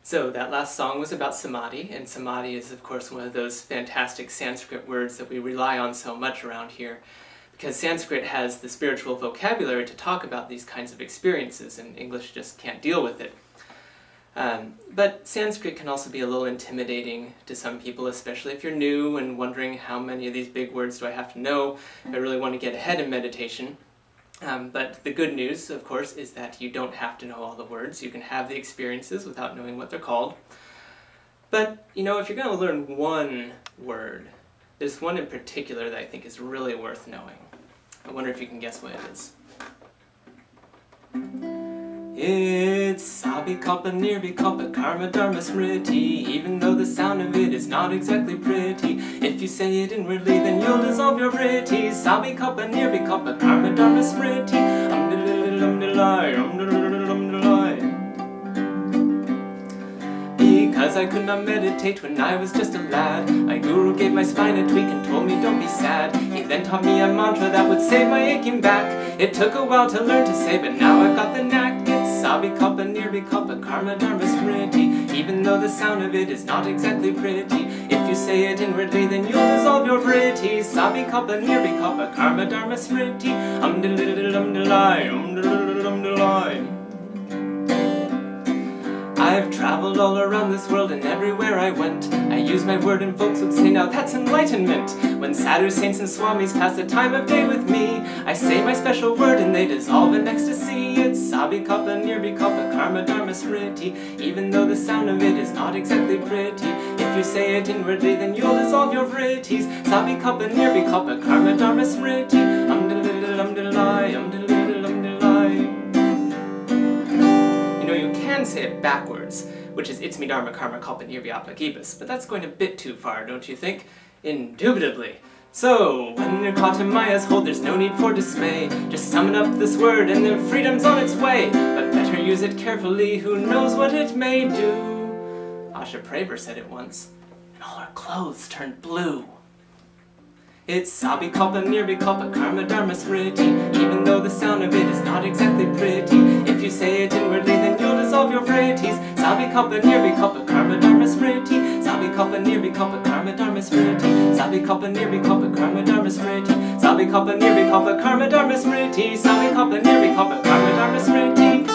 So that last song was about samadhi, and samadhi is of course one of those fantastic Sanskrit words that we rely on so much around here, because Sanskrit has the spiritual vocabulary to talk about these kinds of experiences, and English just can't deal with it. But Sanskrit can also be a little intimidating to some people, especially if you're new and wondering how many of these big words do I have to know if I really want to get ahead in meditation. But the good news, of course, is that you don't have to know all the words. You can have the experiences without knowing what they're called. But, you know, if you're going to learn one word, there's one in particular that I think is really worth knowing. I wonder if you can guess what it is. It's Sabikalpa, nirbikalpa, karma, dharma, smritti. Even though the sound of it is not exactly pretty, if you say it inwardly, then you'll dissolve your vrittis. Sabikalpa, nirbikalpa, karma, dharma, smritti. Because I could not meditate when I was just a lad, my guru gave my spine a tweak and told me don't be sad. He then taught me a mantra that would save my aching back. It took a while to learn to say, but now I've got the knack. It's Sabikalpa, nirbikalpa, karma, dharma, smritti. Even though the sound of it is not exactly pretty, if you say it inwardly, then you'll dissolve your vrittis. Sabikalpa, nirbikalpa, karma, dharma, smritti. I've traveled all around this world, and everywhere I went, I used my word and folks would say, now that's enlightenment. When sadhus, saints and swamis pass the time of day with me, I say my special word and they dissolve in ecstasy. It's Sabikalpa, nirbikalpa, karma, dharma, smritti. Even though the sound of it is not exactly pretty, if you say it inwardly, then you'll dissolve your vrittis. Sabikalpa, nirbikalpa, karma, dharma, smritti. You can say it backwards, which is It's me dharma karma kalpa nirbikalpa, but that's going a bit too far, don't you think? Indubitably. So, when you're caught in Maya's hold, there's no need for dismay. Just summon up this word and then freedom's on its way. But better use it carefully, who knows what it may do. Asha Praver said it once, and all her clothes turned blue. It's Sabikalpa, nirbikalpa, karma, dharma, smritti. Even though the sound of it is not exactly pretty, if you say it inwardly, then you'll dissolve your vrittis. Sabikalpa, nirbikalpa, karma, dharma, smritti. Sabikalpa, nirbikalpa, karma, dharma, smritti. Sabikalpa, nirbikalpa, karma, dharma, smritti. Sabikalpa, nirbikalpa, karma, dharma, smritti. Sabikalpa, nirbikalpa, karma, dharma, smritti.